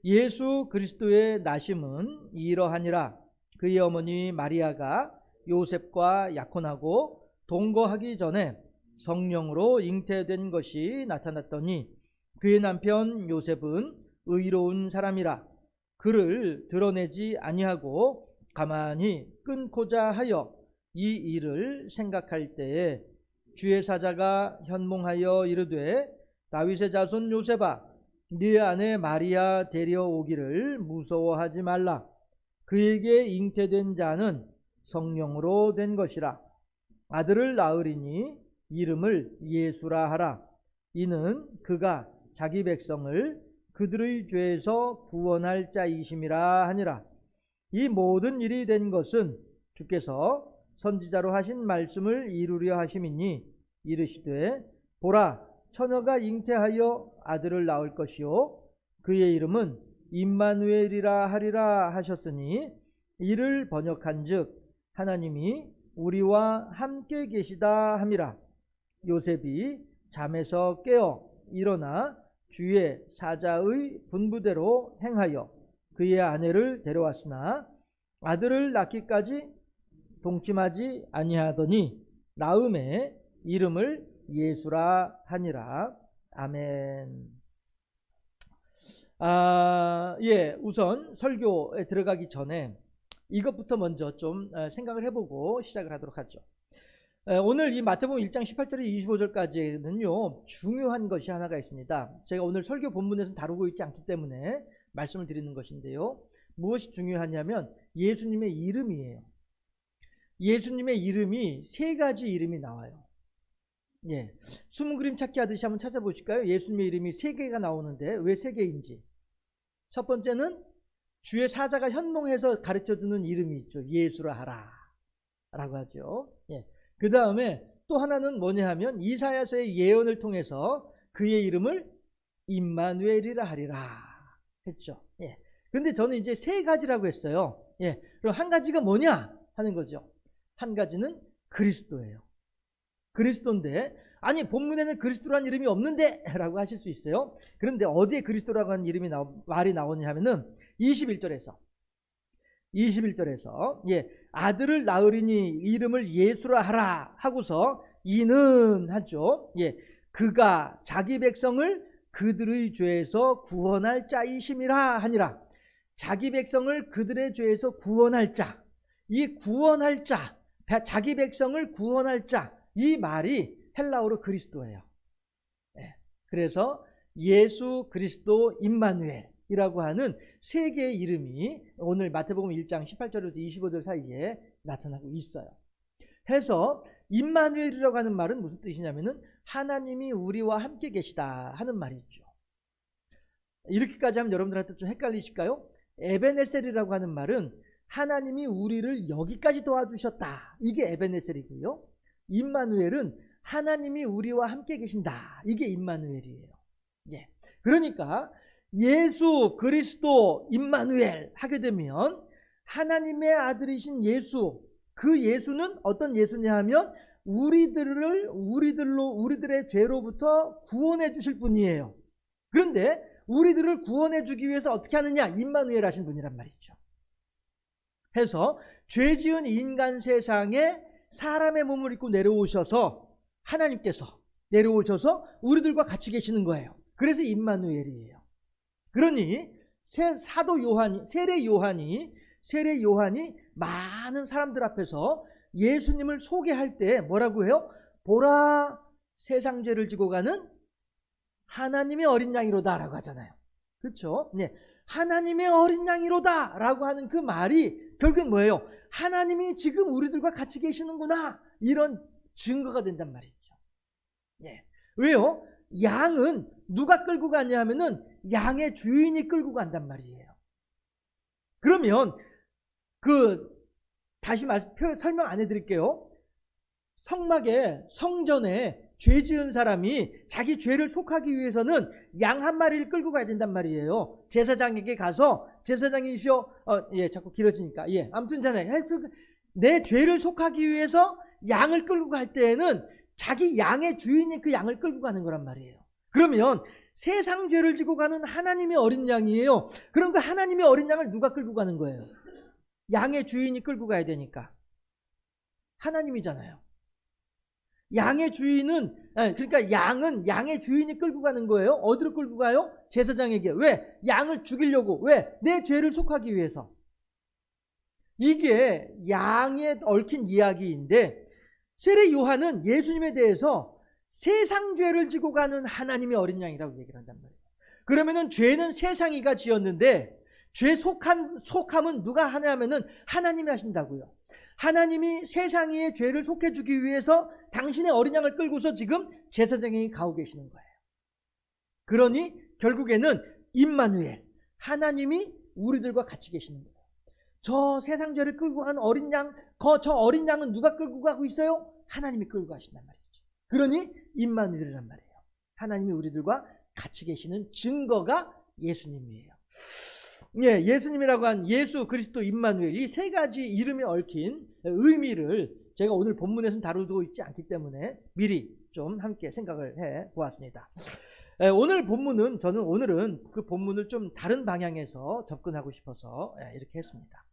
예수 그리스도의 나심은 이러하니라. 그의 어머니 마리아가 요셉과 약혼하고 동거하기 전에 성령으로 잉태된 것이 나타났더니 그의 남편 요셉은 의로운 사람이라 그를 드러내지 아니하고 가만히 끊고자 하여 이 일을 생각할 때에 주의 사자가 현몽하여 이르되 다윗의 자손 요셉아 네 아내 마리아 데려오기를 무서워하지 말라. 그에게 잉태된 자는 성령으로 된 것이라. 아들을 낳으리니 이름을 예수라 하라. 이는 그가 자기 백성을 그들의 죄에서 구원할 자이심이라 하니라. 이 모든 일이 된 것은 주께서 선지자로 하신 말씀을 이루려 하심이니 이르시되 보라 처녀가 잉태하여 아들을 낳을 것이요 그의 이름은 임마누엘이라 하리라 하셨으니 이를 번역한즉 하나님이 우리와 함께 계시다 함이라. 요셉이 잠에서 깨어 일어나 주의 사자의 분부대로 행하여 그의 아내를 데려왔으나 아들을 낳기까지 동침하지 아니하더니 나음에 이름을 예수라 하니라. 아멘. 우선 설교에 들어가기 전에 이것부터 먼저 좀 생각을 해보고 시작을 하도록 하죠. 오늘 이 마태복음 1장 18절에 25절까지는요 중요한 것이 하나가 있습니다. 제가 오늘 설교 본문에서는 다루고 있지 않기 때문에 말씀을 드리는 것인데요. 무엇이 중요하냐면 예수님의 이름이에요. 예수님의 이름이 세 가지 이름이 나와요. 숨은 그림 찾기 하듯이 한번 찾아보실까요? 예수님의 이름이 세 개가 나오는데 왜 세 개인지. 첫 번째는 주의 사자가 현몽해서 가르쳐주는 이름이 있죠. 예수라 하라 라고 하죠. 그 다음에 또 하나는 뭐냐 하면 이사야서의 예언을 통해서 그의 이름을 임마누엘이라 하리라 했죠. 근데 저는 이제 세 가지라고 했어요. 그럼 한 가지가 뭐냐 하는 거죠. 한 가지는 그리스도예요. 그리스도인데 아니 본문에는 그리스도라는 이름이 없는데 라고 하실 수 있어요. 그런데 어디에 그리스도라고 하는 이름이 말이 나오냐 하면은 21절에서 아들을 낳으리니 이름을 예수라 하라 하고서 이는 하죠. 그가 자기 백성을 그들의 죄에서 구원할 자이심이라 하니라. 자기 백성을 그들의 죄에서 구원할 자, 이 구원할 자, 자기 백성을 구원할 자, 이 말이 헬라어로 그리스도예요. 그래서 예수 그리스도 임마누엘이라고 하는 세 개의 이름이 오늘 마태복음 1장 18절에서 25절 사이에 나타나고 있어요. 해서 임마누엘이라고 하는 말은 무슨 뜻이냐면은 하나님이 우리와 함께 계시다 하는 말이죠. 이렇게까지 하면 여러분들한테 좀 헷갈리실까요? 에베네셀이라고 하는 말은 하나님이 우리를 여기까지 도와주셨다. 이게 에베네셀이고요. 임마누엘은 하나님이 우리와 함께 계신다. 이게 임마누엘이에요. 그러니까 예수 그리스도 임마누엘 하게 되면 하나님의 아들이신 예수, 그 예수는 어떤 예수냐 하면 우리들의 죄로부터 구원해 주실 분이에요. 그런데 우리들을 구원해 주기 위해서 어떻게 하느냐? 임마누엘 하신 분이란 말이죠. 해서 죄 지은 인간 세상에 사람의 몸을 입고 내려오셔서 하나님께서 내려오셔서 우리들과 같이 계시는 거예요. 그래서 임마누엘이에요. 그러니 세례 요한이 많은 사람들 앞에서 예수님을 소개할 때 뭐라고 해요? 보라 세상 죄를 지고 가는 하나님의 어린 양이로다 라고 하잖아요. 그렇죠? 하나님의 어린 양이로다 라고 하는 그 말이 결국은 뭐예요? 하나님이 지금 우리들과 같이 계시는구나, 이런 증거가 된단 말이죠. 왜요? 양은 누가 끌고 가냐 하면은 양의 주인이 끌고 간단 말이에요. 그러면 다시 설명 안 해드릴게요. 성전에 죄 지은 사람이 자기 죄를 속하기 위해서는 양 한 마리를 끌고 가야 된단 말이에요. 제사장에게 가서 제사장이시여, 자꾸 길어지니까, 아무튼 내 죄를 속하기 위해서 양을 끌고 갈 때에는 자기 양의 주인이 그 양을 끌고 가는 거란 말이에요. 그러면 세상 죄를 지고 가는 하나님의 어린 양이에요. 그럼 그 하나님의 어린 양을 누가 끌고 가는 거예요? 양의 주인이 끌고 가야 되니까. 하나님이잖아요. 양의 주인은, 그러니까 양은 양의 주인이 끌고 가는 거예요. 어디로 끌고 가요? 제사장에게. 왜? 양을 죽이려고. 왜? 내 죄를 속하기 위해서. 이게 양에 얽힌 이야기인데, 세례 요한은 예수님에 대해서 세상 죄를 지고 가는 하나님의 어린 양이라고 얘기를 한단 말이에요. 그러면은 죄는 세상이가 지었는데, 죄 속함은 누가 하냐면은 하나님이 하신다고요. 하나님이 세상의 죄를 속해주기 위해서 당신의 어린 양을 끌고서 지금 제사장이 가고 계시는 거예요. 그러니 결국에는 임마누엘, 하나님이 우리들과 같이 계시는 거예요. 저 세상 죄를 끌고 간 어린 양, 저 어린 양은 누가 끌고 가고 있어요? 하나님이 끌고 가신단 말이죠. 그러니 임마누엘이란 말이에요. 하나님이 우리들과 같이 계시는 증거가 예수님이에요. 예, 예수님이라고 한 예수 그리스도 임마누엘, 이 세 가지 이름에 얽힌 의미를 제가 오늘 본문에서는 다루고 있지 않기 때문에 미리 좀 함께 생각을 해 보았습니다. 오늘 본문은 저는 오늘은 그 본문을 좀 다른 방향에서 접근하고 싶어서 이렇게 했습니다.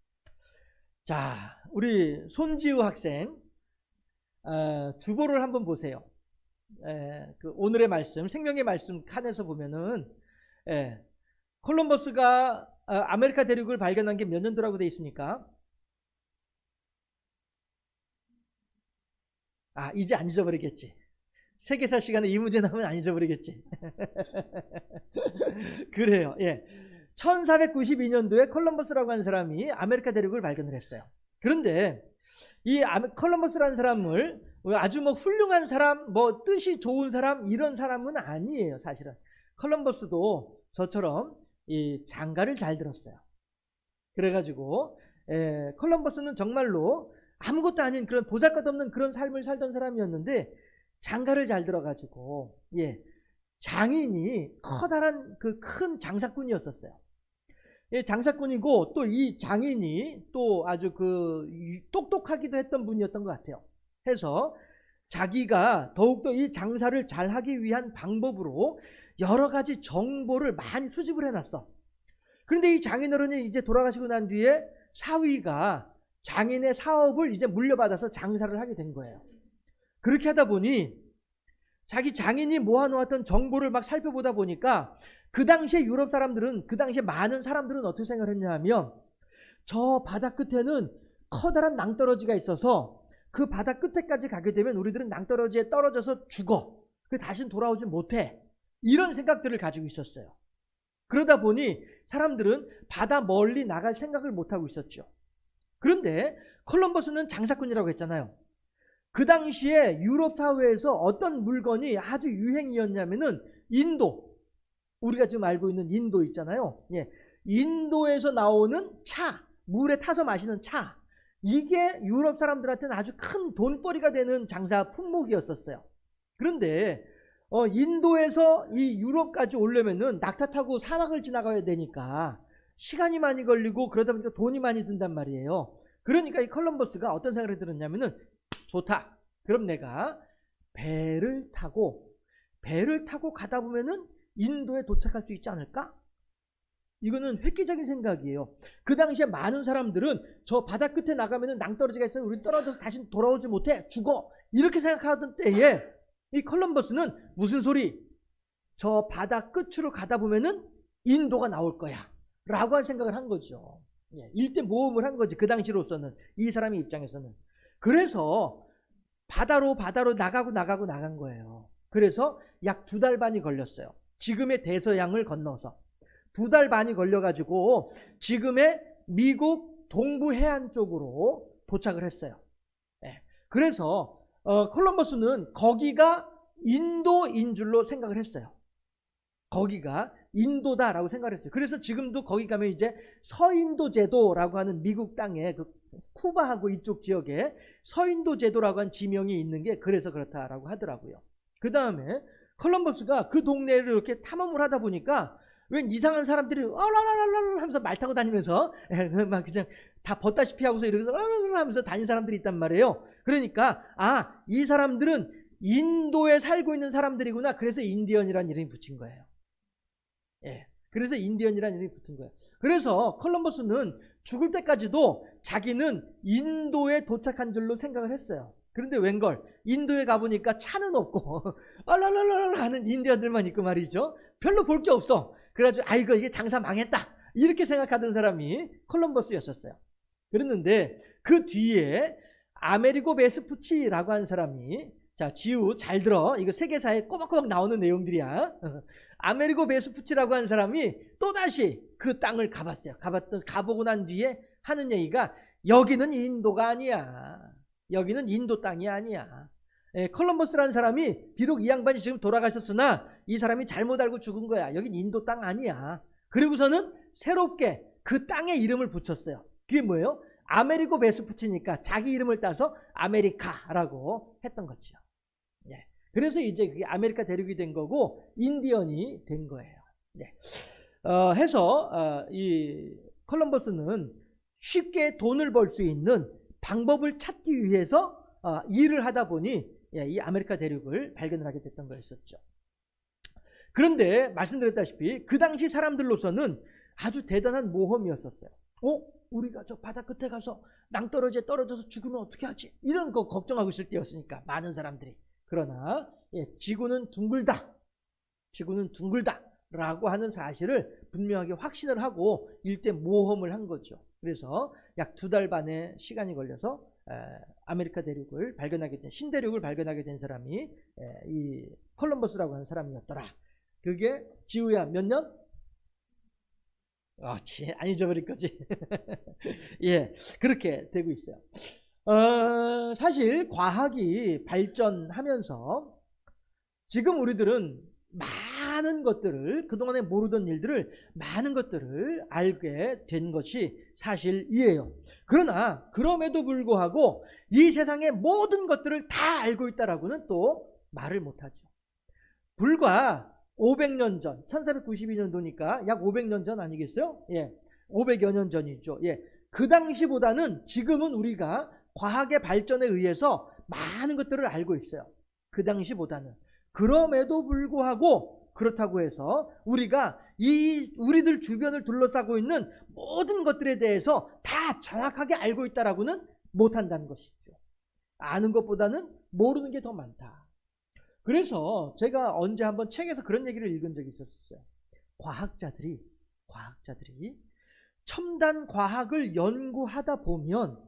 자, 우리 손지우 학생 주보를 한번 보세요. 그 오늘의 말씀, 생명의 말씀 칸에서 보면은 콜럼버스가 아메리카 대륙을 발견한 게 몇 년도라고 되어 있습니까? 이제 안 잊어버리겠지. 세계사 시간에 이 문제 나오면 안 잊어버리겠지. 그래요. 예. 1492년도에 콜럼버스라고 하는 사람이 아메리카 대륙을 발견을 했어요. 그런데 이 콜럼버스라는 사람을 아주 뭐 훌륭한 사람, 뭐 뜻이 좋은 사람, 이런 사람은 아니에요, 사실은. 콜럼버스도 저처럼 이 장가를 잘 들었어요. 그래가지고 콜럼버스는 정말로 아무것도 아닌 그런 보잘것없는 그런 삶을 살던 사람이었는데 장가를 잘 들어가지고 장인이 커다란 그 큰 장사꾼이었었어요. 장사꾼이고 또 이 장인이 또 아주 그 똑똑하기도 했던 분이었던 것 같아요. 해서 자기가 더욱더 이 장사를 잘 하기 위한 방법으로 여러 가지 정보를 많이 수집을 해놨어. 그런데 이 장인어른이 이제 돌아가시고 난 뒤에 사위가 장인의 사업을 이제 물려받아서 장사를 하게 된 거예요. 그렇게 하다 보니 자기 장인이 모아놓았던 정보를 막 살펴보다 보니까 그 당시에 유럽 사람들은, 그 당시에 많은 사람들은 어떻게 생각을 했냐 하면 저 바다 끝에는 커다란 낭떠러지가 있어서 그 바다 끝에까지 가게 되면 우리들은 낭떠러지에 떨어져서 죽어. 그 다시는 돌아오지 못해. 이런 생각들을 가지고 있었어요. 그러다 보니 사람들은 바다 멀리 나갈 생각을 못하고 있었죠. 그런데 콜럼버스는 장사꾼이라고 했잖아요. 그 당시에 유럽 사회에서 어떤 물건이 아주 유행이었냐면은 인도, 우리가 지금 알고 있는 인도 있잖아요. 인도에서 나오는 차, 물에 타서 마시는 차, 이게 유럽 사람들한테는 아주 큰 돈벌이가 되는 장사 품목이었었어요. 그런데 인도에서 이 유럽까지 오려면은 낙타 타고 사막을 지나가야 되니까 시간이 많이 걸리고 그러다 보니까 돈이 많이 든단 말이에요. 그러니까 이 콜럼버스가 어떤 생각을 들었냐면은 좋다. 그럼 내가 배를 타고 가다 보면은 인도에 도착할 수 있지 않을까? 이거는 획기적인 생각이에요. 그 당시에 많은 사람들은 저 바다 끝에 나가면은 낭떠러지가 있어서 우리 떨어져서 다시 돌아오지 못해. 죽어. 이렇게 생각하던 때에 이 콜럼버스는 무슨 소리? 저 바다 끝으로 가다 보면은 인도가 나올 거야. 라고 할 생각을 한 거죠. 일대 모험을 한 거지. 그 당시로서는. 이 사람의 입장에서는. 그래서 바다로 나간 거예요. 그래서 약 2달 반이 걸렸어요. 지금의 대서양을 건너서 2달 반이 걸려가지고 지금의 미국 동부 해안 쪽으로 도착을 했어요. 그래서 콜럼버스는 거기가 인도인 줄로 생각을 했어요. 거기가 인도다라고 생각을 했어요. 그래서 지금도 거기 가면 이제 서인도 제도라고 하는 미국 땅에 그 쿠바하고 이쪽 지역에 서인도 제도라고 하는 지명이 있는 게 그래서 그렇다라고 하더라고요. 그 다음에 콜럼버스가 그 동네를 이렇게 탐험을 하다 보니까 웬 이상한 사람들이 얼얼얼얼 하면서 말 타고 다니면서 막 그냥 다 벗다시피 하고서 이러면서 얼얼얼 하면서 다닌 사람들이 있단 말이에요. 그러니까 이 사람들은 인도에 살고 있는 사람들이구나. 그래서 인디언이라는 이름이 붙인 거예요. 예. 그래서 인디언이라는 이름이 붙은 거예요. 그래서 콜럼버스는 죽을 때까지도 자기는 인도에 도착한 줄로 생각을 했어요. 그런데 웬걸 인도에 가보니까 차는 없고 알랄랄랄 하는 인디언들만 있고 말이죠. 별로 볼 게 없어. 그래가지고 아이고 이게 장사 망했다 이렇게 생각하던 사람이 콜럼버스였었어요. 그랬는데 그 뒤에 아메리고 베스푸치라고 하는 사람이, 자 지우 잘 들어, 이거 세계사에 꼬박꼬박 나오는 내용들이야. 아메리고 베스푸치라고 하는 사람이 또다시 그 땅을 가봤어요. 가보고 난 뒤에 하는 얘기가 여기는 인도가 아니야. 여기는 인도 땅이 아니야. 콜럼버스라는 사람이 비록 이 양반이 지금 돌아가셨으나 이 사람이 잘못 알고 죽은 거야. 여긴 인도 땅 아니야. 그리고서는 새롭게 그 땅의 이름을 붙였어요. 그게 뭐예요? 아메리고 베스푸치니까 자기 이름을 따서 아메리카라고 했던 거죠. 예. 그래서 이제 그게 아메리카 대륙이 된 거고 인디언이 된 거예요. 예. 이 콜럼버스는 쉽게 돈을 벌 수 있는 방법을 찾기 위해서 일을 하다 보니 이 아메리카 대륙을 발견을 하게 됐던 거였었죠. 그런데 말씀드렸다시피 그 당시 사람들로서는 아주 대단한 모험이었었어요. 우리가 저 바다 끝에 가서 낭떠러지에 떨어져서 죽으면 어떻게 하지? 이런 거 걱정하고 있을 때였으니까 많은 사람들이. 그러나 지구는 둥글다. 지구는 둥글다 라고 하는 사실을 분명하게 확신을 하고 일대 모험을 한 거죠. 그래서 약 2달 반의 시간이 걸려서 아메리카 대륙을 발견하게 된, 신대륙을 발견하게 된 사람이 이 콜럼버스라고 하는 사람이었더라. 그게 지우야 몇 년? 안 잊어버릴 거지. 예, 그렇게 되고 있어요. 사실 과학이 발전하면서 지금 우리들은 많은 것들을, 그동안에 모르던 일들을, 많은 것들을 알게 된 것이 사실이에요. 그러나 그럼에도 불구하고 이 세상의 모든 것들을 다 알고 있다라고는 또 말을 못하죠. 불과 500년 전, 1492년도니까 약 500년 전 아니겠어요? 예, 500여 년 전이죠. 예, 그 당시보다는 지금은 우리가 과학의 발전에 의해서 많은 것들을 알고 있어요. 그 당시보다는. 그럼에도 불구하고 그렇다고 해서 우리가 우리들 주변을 둘러싸고 있는 모든 것들에 대해서 다 정확하게 알고 있다라고는 못한다는 것이죠. 아는 것보다는 모르는 게 더 많다. 그래서 제가 언제 한번 책에서 그런 얘기를 읽은 적이 있었어요. 과학자들이 첨단 과학을 연구하다 보면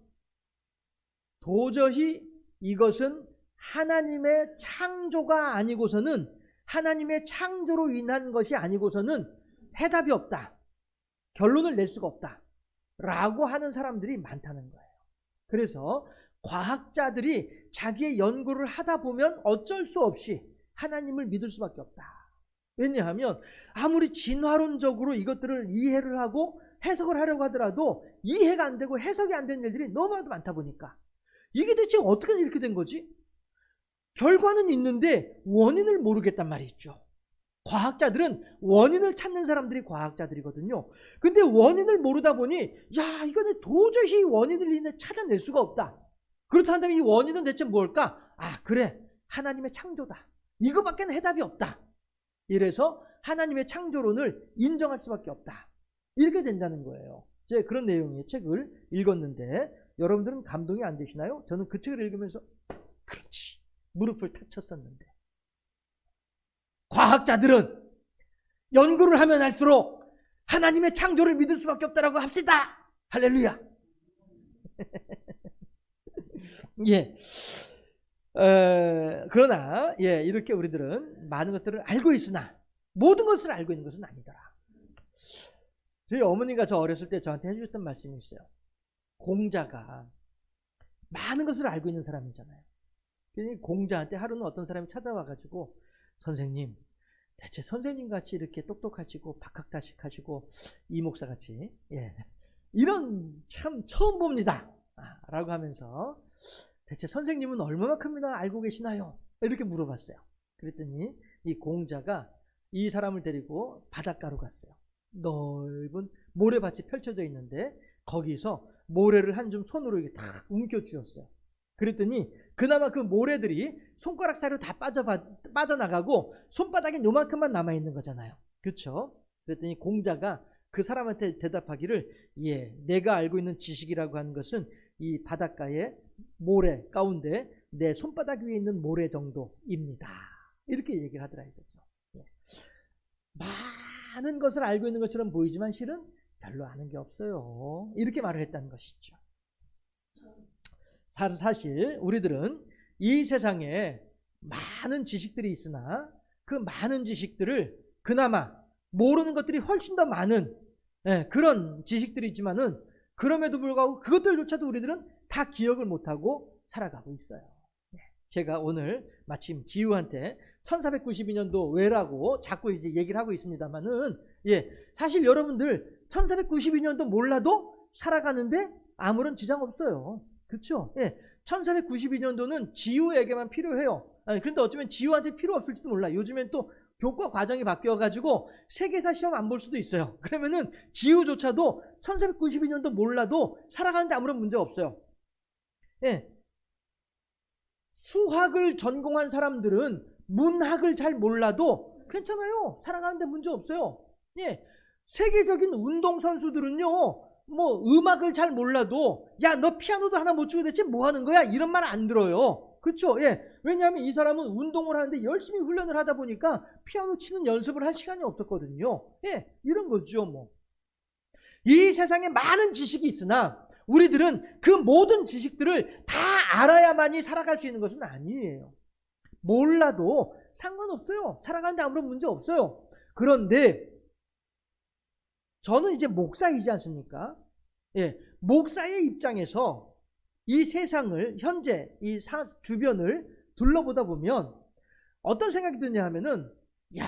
도저히 이것은 하나님의 창조가 아니고서는, 하나님의 창조로 인한 것이 아니고서는 해답이 없다. 결론을 낼 수가 없다. 라고 하는 사람들이 많다는 거예요. 그래서 과학자들이 자기의 연구를 하다 보면 어쩔 수 없이 하나님을 믿을 수밖에 없다. 왜냐하면 아무리 진화론적으로 이것들을 이해를 하고 해석을 하려고 하더라도 이해가 안 되고 해석이 안 되는 일들이 너무나도 많다 보니까 이게 대체 어떻게 이렇게 된 거지? 결과는 있는데 원인을 모르겠단 말이죠. 과학자들은 원인을 찾는 사람들이 과학자들이거든요. 근데 원인을 모르다 보니 이거는 도저히 원인을 찾아낼 수가 없다. 그렇다면 이 원인은 대체 뭘까? 그래, 하나님의 창조다. 이거밖에는 해답이 없다. 이래서 하나님의 창조론을 인정할 수밖에 없다. 이렇게 된다는 거예요. 제가 그런 내용의 책을 읽었는데 여러분들은 감동이 안 되시나요? 저는 그 책을 읽으면서 그렇지, 무릎을 탁 쳤었는데, 과학자들은 연구를 하면 할수록 하나님의 창조를 믿을 수밖에 없다라고 합시다. 할렐루야. 예. 그러나 이렇게 우리들은 많은 것들을 알고 있으나 모든 것을 알고 있는 것은 아니더라. 저희 어머니가 저 어렸을 때 저한테 해주셨던 말씀이 있어요. 공자가 많은 것을 알고 있는 사람이잖아요. 그러니 공자한테 하루는 어떤 사람이 찾아와가지고, 선생님, 대체 선생님같이 이렇게 똑똑하시고 박학다식하시고 이 목사같이 이런 참 처음 봅니다 라고 하면서, 대체 선생님은 얼마만큼이나 알고 계시나요? 이렇게 물어봤어요. 그랬더니 이 공자가 이 사람을 데리고 바닷가로 갔어요. 넓은 모래밭이 펼쳐져 있는데 거기서 모래를 한 줌 손으로 이렇게 다 움켜쥐었어요. 그랬더니 그나마 그 모래들이 손가락 사이로 다 빠져나가고 손바닥에 요만큼만 남아있는 거잖아요. 그렇죠? 그랬더니 공자가 그 사람한테 대답하기를, 예, 내가 알고 있는 지식이라고 하는 것은 이 바닷가의 모래 가운데 내 손바닥 위에 있는 모래 정도입니다. 이렇게 얘기를 하더라 이거죠. 예. 많은 것을 알고 있는 것처럼 보이지만 실은 별로 아는 게 없어요. 이렇게 말을 했다는 것이죠. 사실 우리들은 이 세상에 많은 지식들이 있으나 그 많은 지식들을 그나마 모르는 것들이 훨씬 더 많은 그런 지식들이 있지만은 그럼에도 불구하고 그것들조차도 우리들은 다 기억을 못하고 살아가고 있어요. 제가 오늘 마침 기우한테 1492년도 왜라고 자꾸 이제 얘기를 하고 있습니다만은, 사실 여러분들 1492년도 몰라도 살아가는데 아무런 지장 없어요. 그렇죠? 1492년도는 지우에게만 필요해요. 그런데 어쩌면 지우한테 필요 없을지도 몰라. 요즘엔 또 교과 과정이 바뀌어가지고 세계사 시험 안 볼 수도 있어요. 그러면은 지우조차도 1492년도 몰라도 살아가는데 아무런 문제 없어요. 수학을 전공한 사람들은 문학을 잘 몰라도 괜찮아요. 살아가는데 문제 없어요. 세계적인 운동선수들은요, 뭐 음악을 잘 몰라도 야, 너 피아노도 하나 못 치고 대체 뭐 하는 거야? 이런 말 안 들어요. 그렇죠? 왜냐하면 이 사람은 운동을 하는데 열심히 훈련을 하다 보니까 피아노 치는 연습을 할 시간이 없었거든요. 이런 거죠, 뭐. 이 세상에 많은 지식이 있으나 우리들은 그 모든 지식들을 다 알아야만이 살아갈 수 있는 것은 아니에요. 몰라도 상관없어요. 살아가는데 아무런 문제 없어요. 그런데 저는 이제 목사이지 않습니까? 목사의 입장에서 이 세상을, 현재 이 주변을 둘러보다 보면 어떤 생각이 드냐 하면은, 야,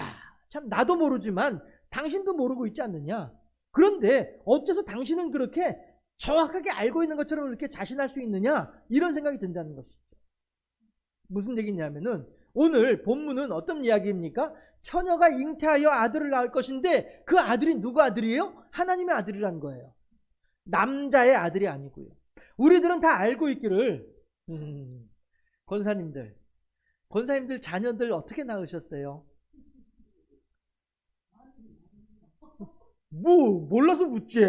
참 나도 모르지만 당신도 모르고 있지 않느냐. 그런데 어째서 당신은 그렇게 정확하게 알고 있는 것처럼 이렇게 자신할 수 있느냐, 이런 생각이 든다는 것이죠. 무슨 얘기냐면은 오늘 본문은 어떤 이야기입니까? 처녀가 잉태하여 아들을 낳을 것인데 그 아들이 누구 아들이에요? 하나님의 아들이라는 거예요. 남자의 아들이 아니고요. 우리들은 다 알고 있기를, 권사님들 자녀들 어떻게 낳으셨어요? 뭐 몰라서 묻지.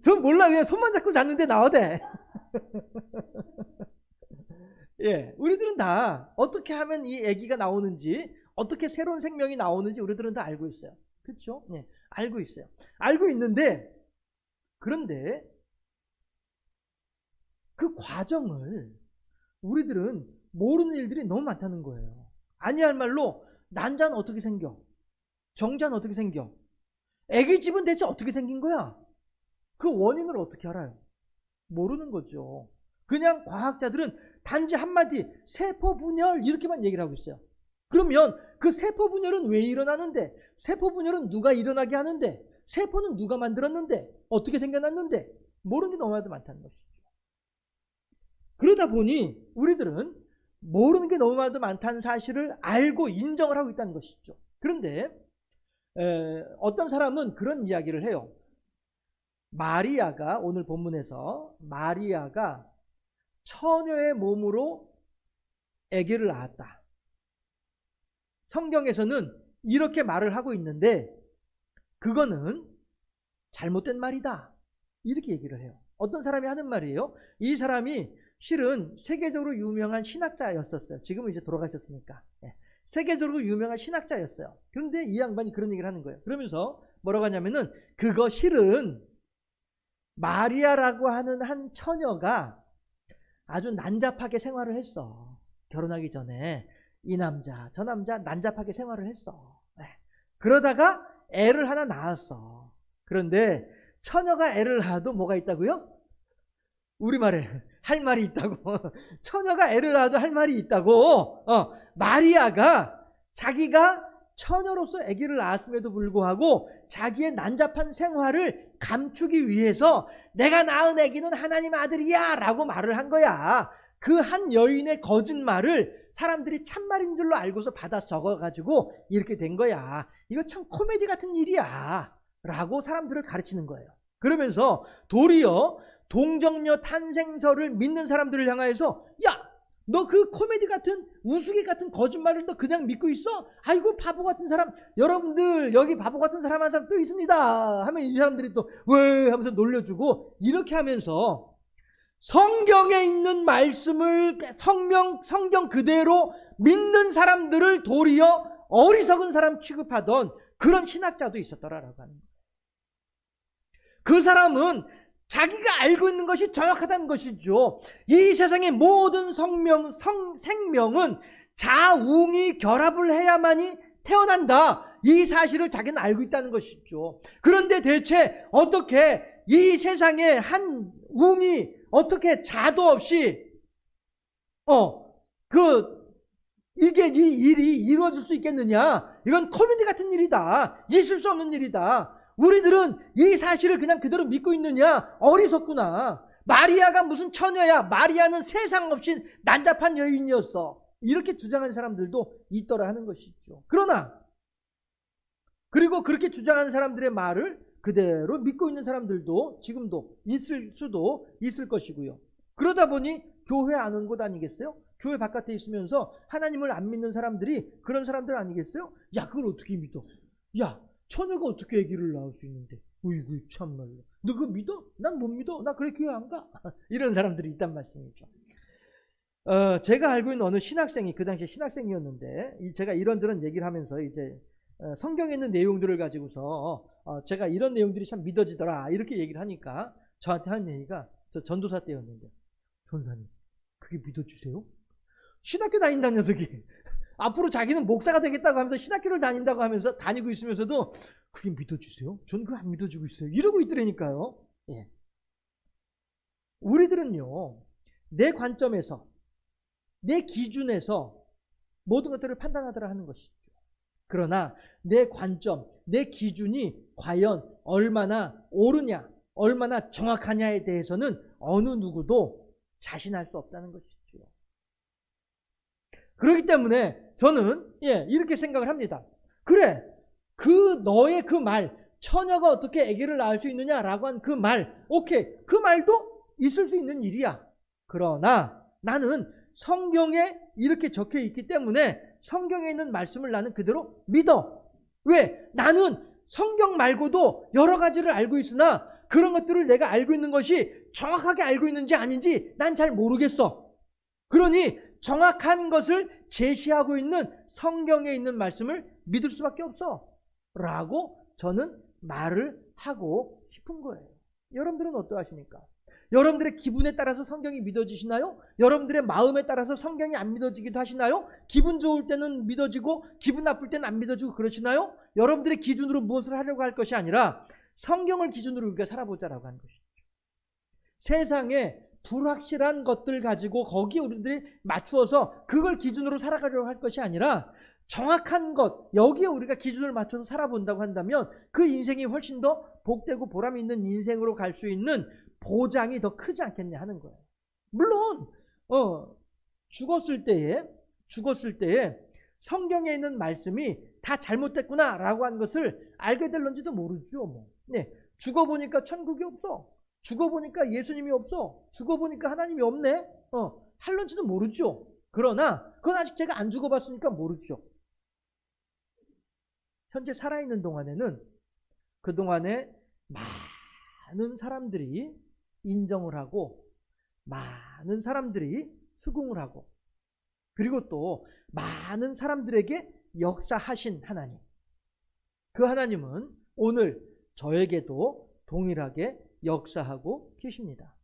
전 몰라. 그냥 손만 잡고 잤는데 나오대. 우리들은 다 어떻게 하면 이 아기가 나오는지, 어떻게 새로운 생명이 나오는지 우리들은 다 알고 있어요. 그렇죠? 알고 있어요. 알고 있는데, 그런데 그 과정을 우리들은 모르는 일들이 너무 많다는 거예요. 아니할 말로 난자는 어떻게 생겨? 정자는 어떻게 생겨? 아기 집은 대체 어떻게 생긴 거야? 그 원인을 어떻게 알아요? 모르는 거죠. 그냥 과학자들은 단지 한마디 세포 분열 이렇게만 얘기를 하고 있어요. 그러면 그 세포 분열은 왜 일어나는데, 세포 분열은 누가 일어나게 하는데, 세포는 누가 만들었는데, 어떻게 생겨났는데, 모르는 게 너무나도 많다는 것이죠. 그러다 보니 우리들은 모르는 게 너무나도 많다는 사실을 알고 인정을 하고 있다는 것이죠. 그런데 어떤 사람은 그런 이야기를 해요. 마리아가, 오늘 본문에서 마리아가 처녀의 몸으로 아기를 낳았다. 성경에서는 이렇게 말을 하고 있는데 그거는 잘못된 말이다. 이렇게 얘기를 해요. 어떤 사람이 하는 말이에요. 이 사람이 실은 세계적으로 유명한 신학자였었어요. 지금은 이제 돌아가셨으니까. 세계적으로 유명한 신학자였어요. 그런데 이 양반이 그런 얘기를 하는 거예요. 그러면서 뭐라고 하냐면은, 그거 실은 마리아라고 하는 한 처녀가 아주 난잡하게 생활을 했어. 결혼하기 전에 이 남자 저 남자 난잡하게 생활을 했어. 그러다가 애를 하나 낳았어. 그런데 처녀가 애를 낳아도 뭐가 있다고요? 우리말에 할 말이 있다고. 처녀가 애를 낳아도 할 말이 있다고. 마리아가 자기가 처녀로서 아기를 낳았음에도 불구하고 자기의 난잡한 생활을 감추기 위해서 내가 낳은 아기는 하나님의 아들이야 라고 말을 한 거야. 그 한 여인의 거짓말을 사람들이 참말인 줄로 알고서 받아 적어가지고 이렇게 된 거야. 이거 참 코미디 같은 일이야 라고 사람들을 가르치는 거예요. 그러면서 도리어 동정녀 탄생설을 믿는 사람들을 향하여서, 야, 너 그 코미디 같은 우스개 같은 거짓말을 너 그냥 믿고 있어? 아이고 바보 같은 사람. 여러분들 여기 바보 같은 사람 한 사람 또 있습니다 하면 이 사람들이 또 왜 하면서 놀려주고, 이렇게 하면서 성경에 있는 말씀을 성경 그대로 믿는 사람들을 도리어 어리석은 사람 취급하던 그런 신학자도 있었더라라고 하는 거예요. 그 사람은 자기가 알고 있는 것이 정확하다는 것이죠. 이 세상의 모든 생명은 자웅이 결합을 해야만이 태어난다, 이 사실을 자기는 알고 있다는 것이죠. 그런데 대체 어떻게 이 세상에 한 웅이 어떻게 자도 없이 이게 이 일이 이루어질 수 있겠느냐? 이건 코미디 같은 일이다. 있을 수 없는 일이다. 우리들은 이 사실을 그냥 그대로 믿고 있느냐? 어리석구나. 마리아가 무슨 처녀야? 마리아는 세상 없이 난잡한 여인이었어. 이렇게 주장하는 사람들도 있더라 하는 것이죠. 그러나 그리고 그렇게 주장하는 사람들의 말을 그대로 믿고 있는 사람들도 지금도 있을 수도 있을 것이고요. 그러다 보니 교회 안 온 곳 아니겠어요? 교회 바깥에 있으면서 하나님을 안 믿는 사람들이 그런 사람들 아니겠어요? 야, 그걸 어떻게 믿어? 야, 처녀가 어떻게 아기를 낳을 수 있는데? 어이구 참말로. 너 그거 믿어? 난 못 믿어. 나 그래 교회 안 가. 이런 사람들이 있단 말씀이죠. 제가 알고 있는 어느 신학생이, 그 당시에 신학생이었는데, 제가 이런저런 얘기를 하면서 이제 성경에 있는 내용들을 가지고서 제가 이런 내용들이 참 믿어지더라 이렇게 얘기를 하니까 저한테 한 얘기가, 저 전도사 때였는데, 전사님 그게 믿어주세요? 신학교 다닌다는 녀석이 앞으로 자기는 목사가 되겠다고 하면서 신학교를 다닌다고 하면서 다니고 있으면서도 그게 믿어주세요? 전 그거 안 믿어주고 있어요. 이러고 있더라니까요. 예. 우리들은요, 내 관점에서, 내 기준에서 모든 것들을 판단하더라 하는 것이죠. 그러나 내 관점, 내 기준이 과연 얼마나 옳으냐, 얼마나 정확하냐에 대해서는 어느 누구도 자신할 수 없다는 것이죠. 그렇기 때문에 저는 이렇게 생각을 합니다. 그래, 너의 그 말, 처녀가 어떻게 아기를 낳을 수 있느냐라고 한 그 말, 오케이, 그 말도 있을 수 있는 일이야. 그러나 나는 성경에 이렇게 적혀 있기 때문에 성경에 있는 말씀을 나는 그대로 믿어. 왜? 나는 성경 말고도 여러 가지를 알고 있으나 그런 것들을 내가 알고 있는 것이 정확하게 알고 있는지 아닌지 난 잘 모르겠어. 그러니 정확한 것을 제시하고 있는 성경에 있는 말씀을 믿을 수밖에 없어 라고 저는 말을 하고 싶은 거예요. 여러분들은 어떠하십니까? 여러분들의 기분에 따라서 성경이 믿어지시나요? 여러분들의 마음에 따라서 성경이 안 믿어지기도 하시나요? 기분 좋을 때는 믿어지고 기분 나쁠 때는 안 믿어지고 그러시나요? 여러분들의 기준으로 무엇을 하려고 할 것이 아니라 성경을 기준으로 우리가 살아보자라고 하는 것이죠. 세상에 불확실한 것들 가지고 거기에 우리들이 맞추어서 그걸 기준으로 살아가려고 할 것이 아니라 정확한 것, 여기에 우리가 기준을 맞춰서 살아본다고 한다면 그 인생이 훨씬 더 복되고 보람이 있는 인생으로 갈 수 있는 보장이 더 크지 않겠냐 하는 거예요. 물론 죽었을 때에 성경에 있는 말씀이 다 잘못됐구나라고 하는 것을 알게 될런지도 모르죠. 죽어보니까 천국이 없어. 죽어보니까 예수님이 없어. 죽어보니까 하나님이 없네. 할런지도 모르죠. 그러나 그건 아직 제가 안 죽어봤으니까 모르죠. 현재 살아있는 동안에는 그동안에 많은 사람들이 인정을 하고 많은 사람들이 수긍을 하고 그리고 또 많은 사람들에게 역사하신 하나님, 그 하나님은 오늘 저에게도 동일하게 역사하고 계십니다.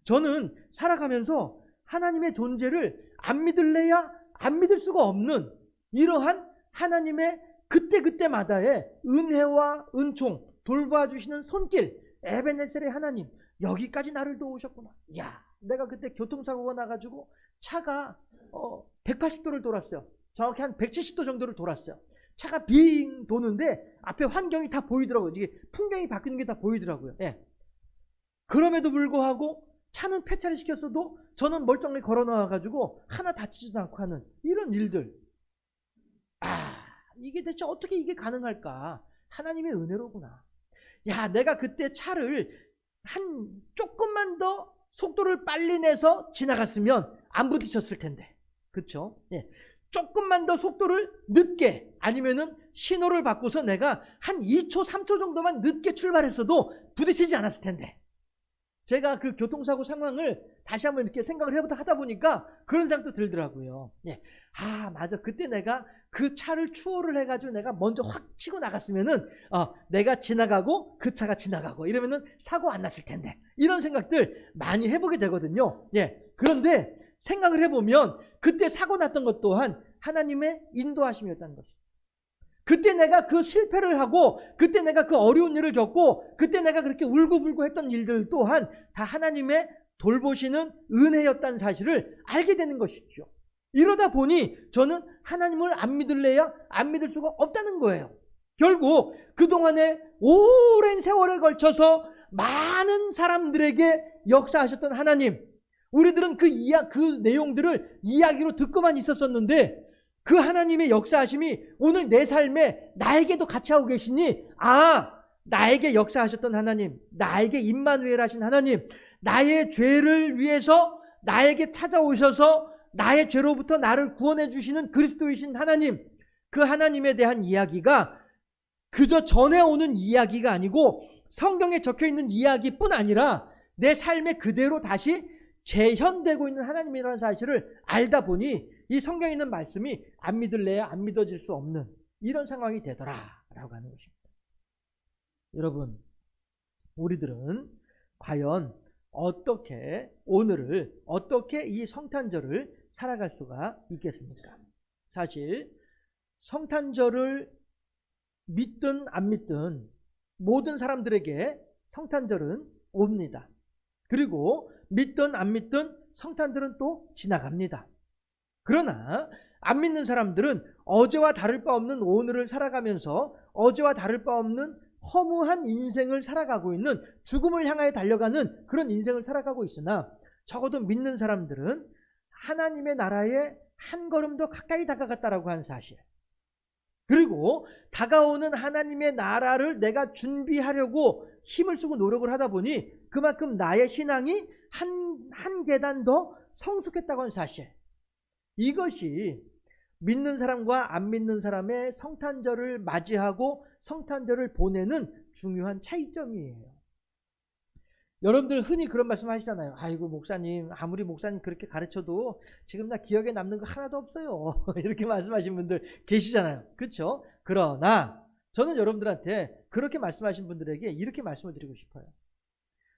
저는 살아가면서 하나님의 존재를 안 믿을래야 안 믿을 수가 없는 이러한 하나님의 그때그때마다의 은혜와 은총, 돌봐주시는 손길, 에베네셀의 하나님, 여기까지 나를 도우셨구나. 야, 내가 그때 교통사고가 나가지고 차가 180도를 돌았어요. 정확히 한 170도 정도를 돌았어요. 차가 빙 도는데 앞에 환경이 다 보이더라고요. 이게 풍경이 바뀌는 게 다 보이더라고요. 그럼에도 불구하고 차는 폐차를 시켰어도 저는 멀쩡하게 걸어 나와가지고 하나 다치지도 않고 하는 이런 일들. 이게 대체 어떻게 이게 가능할까? 하나님의 은혜로구나. 야, 내가 그때 차를 한 조금만 더 속도를 빨리 내서 지나갔으면 안 부딪혔을 텐데. 그렇죠? 예. 조금만 더 속도를 늦게 아니면은 신호를 바꿔서 내가 한 2초, 3초 정도만 늦게 출발했어도 부딪히지 않았을 텐데. 제가 그 교통사고 상황을 다시 한번 이렇게 생각을 하다 보니까 그런 생각도 들더라고요. 예. 아, 맞아. 그때 내가 그 차를 추월을 해가지고 내가 먼저 확 치고 나갔으면은, 내가 지나가고 그 차가 지나가고 이러면은 사고 안 났을 텐데. 이런 생각들 많이 해보게 되거든요. 예. 그런데 생각을 해보면 그때 사고 났던 것 또한 하나님의 인도하심이었다는 것이죠. 그때 내가 그 실패를 하고 그때 내가 그 어려운 일을 겪고 그때 내가 그렇게 울고불고 했던 일들 또한 다 하나님의 돌보시는 은혜였다는 사실을 알게 되는 것이죠. 이러다 보니 저는 하나님을 안 믿을래야 안 믿을 수가 없다는 거예요. 결국 그동안에 오랜 세월에 걸쳐서 많은 사람들에게 역사하셨던 하나님, 우리들은 그 내용들을 이야기로 듣고만 있었었는데 그 하나님의 역사하심이 오늘 내 삶에 나에게도 같이 하고 계시니, 나에게 역사하셨던 하나님, 나에게 임마누엘 하신 하나님, 나의 죄를 위해서 나에게 찾아오셔서 나의 죄로부터 나를 구원해 주시는 그리스도이신 하나님, 그 하나님에 대한 이야기가 그저 전해오는 이야기가 아니고 성경에 적혀있는 이야기뿐 아니라 내 삶에 그대로 다시 재현되고 있는 하나님이라는 사실을 알다 보니 이 성경에 있는 말씀이 안 믿을래야 안 믿어질 수 없는 이런 상황이 되더라라고 하는 것입니다. 여러분, 우리들은 과연 오늘을 어떻게 이 성탄절을 살아갈 수가 있겠습니까? 사실 성탄절을 믿든 안 믿든 모든 사람들에게 성탄절은 옵니다. 그리고 믿든 안 믿든 성탄절은 또 지나갑니다. 그러나 안 믿는 사람들은 어제와 다를 바 없는 오늘을 살아가면서 어제와 다를 바 없는 허무한 인생을 살아가고 있는, 죽음을 향하여 달려가는 그런 인생을 살아가고 있으나 적어도 믿는 사람들은 하나님의 나라에 한 걸음 더 가까이 다가갔다라고 하는 사실, 그리고 다가오는 하나님의 나라를 내가 준비하려고 힘을 쓰고 노력을 하다 보니 그만큼 나의 신앙이 한 계단 더 성숙했다고 하는 사실, 이것이 믿는 사람과 안 믿는 사람의 성탄절을 맞이하고 성탄절을 보내는 중요한 차이점이에요. 여러분들 흔히 그런 말씀 하시잖아요. 아이고 목사님, 아무리 목사님 그렇게 가르쳐도 지금 나 기억에 남는 거 하나도 없어요. 이렇게 말씀하신 분들 계시잖아요. 그렇죠? 그러나 저는 여러분들한테 그렇게 말씀하신 분들에게 이렇게 말씀을 드리고 싶어요.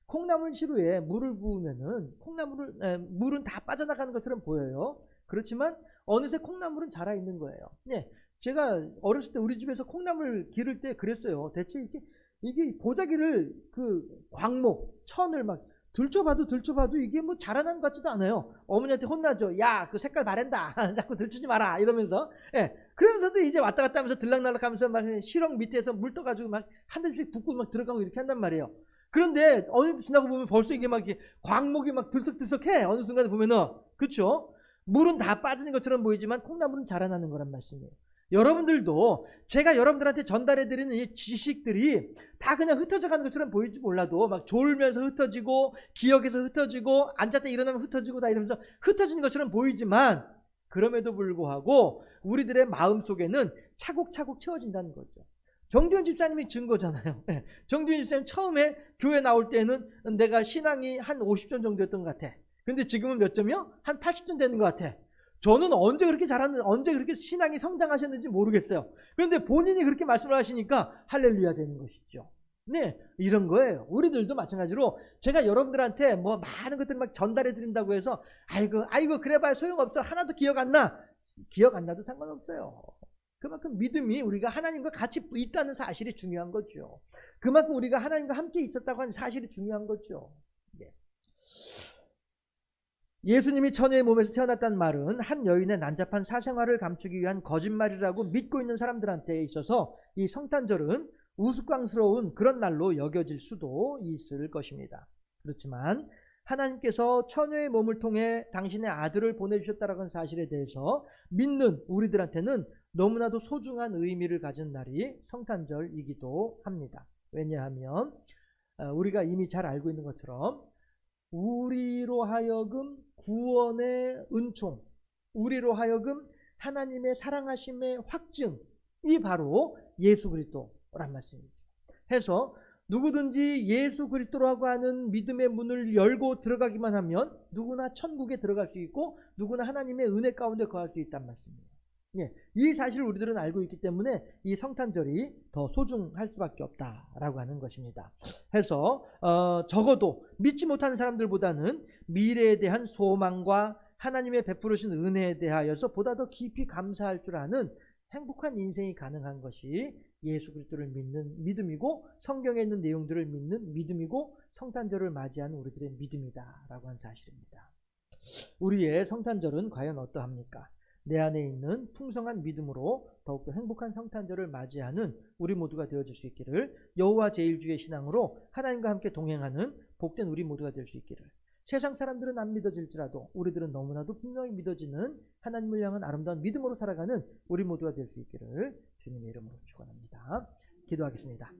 콩나물 시루에 물을 부으면은 물은 다 빠져나가는 것처럼 보여요. 그렇지만 어느새 콩나물은 자라 있는 거예요. 네, 제가 어렸을 때 우리 집에서 콩나물 기를 때 그랬어요. 대체 이게 보자기를 그 광목, 천을 막 들춰봐도 이게 뭐 자라난 것 같지도 않아요. 어머니한테 혼나죠. 야, 그 색깔 바랜다. 자꾸 들추지 마라. 이러면서. 예. 그러면서도 이제 왔다 갔다 하면서 들락날락 하면서 막 실험 밑에서 물 떠가지고 막 한 달씩 붓고 막 들어가고 이렇게 한단 말이에요. 그런데 어느 날 지나고 보면 벌써 이게 막 이렇게 광목이 막 들썩들썩해. 어느 순간에 보면은. 그쵸? 물은 다 빠지는 것처럼 보이지만 콩나물은 자라나는 거란 말씀이에요. 여러분들도 제가 여러분들한테 전달해드리는 이 지식들이 다 그냥 흩어져 가는 것처럼 보일지 몰라도 막 졸면서 흩어지고 기억에서 흩어지고 앉았다 일어나면 흩어지고 다 이러면서 흩어지는 것처럼 보이지만 그럼에도 불구하고 우리들의 마음속에는 차곡차곡 채워진다는 거죠. 정두현 집사님이 증거잖아요. 정두현 집사님 처음에 교회 나올 때는 내가 신앙이 한 50점 정도였던 것 같아. 근데 지금은 몇 점이요? 한 80점 되는 것 같아. 저는 언제 그렇게 신앙이 성장하셨는지 모르겠어요. 그런데 본인이 그렇게 말씀을 하시니까 할렐루야 되는 것이죠. 네, 이런 거예요. 우리들도 마찬가지로 제가 여러분들한테 뭐 많은 것들을 막 전달해 드린다고 해서 아이고 그래봐야 소용없어. 하나도 기억 안 나. 기억 안 나도 상관없어요. 그만큼 믿음이 우리가 하나님과 같이 있다는 사실이 중요한 거죠. 그만큼 우리가 하나님과 함께 있었다고 하는 사실이 중요한 거죠. 네. 예수님이 처녀의 몸에서 태어났다는 말은 한 여인의 난잡한 사생활을 감추기 위한 거짓말이라고 믿고 있는 사람들한테 있어서 이 성탄절은 우스꽝스러운 그런 날로 여겨질 수도 있을 것입니다. 그렇지만 하나님께서 처녀의 몸을 통해 당신의 아들을 보내주셨다는 라 사실에 대해서 믿는 우리들한테는 너무나도 소중한 의미를 가진 날이 성탄절이기도 합니다. 왜냐하면 우리가 이미 잘 알고 있는 것처럼 우리로 하여금 구원의 은총, 우리로 하여금 하나님의 사랑하심의 확증이 바로 예수 그리스도란 말씀이죠. 해서 누구든지 예수 그리스도라고 하는 믿음의 문을 열고 들어가기만 하면 누구나 천국에 들어갈 수 있고 누구나 하나님의 은혜 가운데 거할 수 있단 말씀이에요. 예, 이 사실을 우리들은 알고 있기 때문에 이 성탄절이 더 소중할 수밖에 없다라고 하는 것입니다. 해서 적어도 믿지 못하는 사람들보다는 미래에 대한 소망과 하나님의 베푸르신 은혜에 대하여서 보다 더 깊이 감사할 줄 아는 행복한 인생이 가능한 것이 예수 그리스도를 믿는 믿음이고 성경에 있는 내용들을 믿는 믿음이고 성탄절을 맞이하는 우리들의 믿음이다라고 하는 사실입니다. 우리의 성탄절은 과연 어떠합니까? 내 안에 있는 풍성한 믿음으로 더욱더 행복한 성탄절을 맞이하는 우리 모두가 되어줄 수 있기를, 여호와 제일주의 신앙으로 하나님과 함께 동행하는 복된 우리 모두가 될 수 있기를, 세상 사람들은 안 믿어질지라도 우리들은 너무나도 분명히 믿어지는 하나님을 향한 아름다운 믿음으로 살아가는 우리 모두가 될 수 있기를 주님의 이름으로 축원합니다. 기도하겠습니다.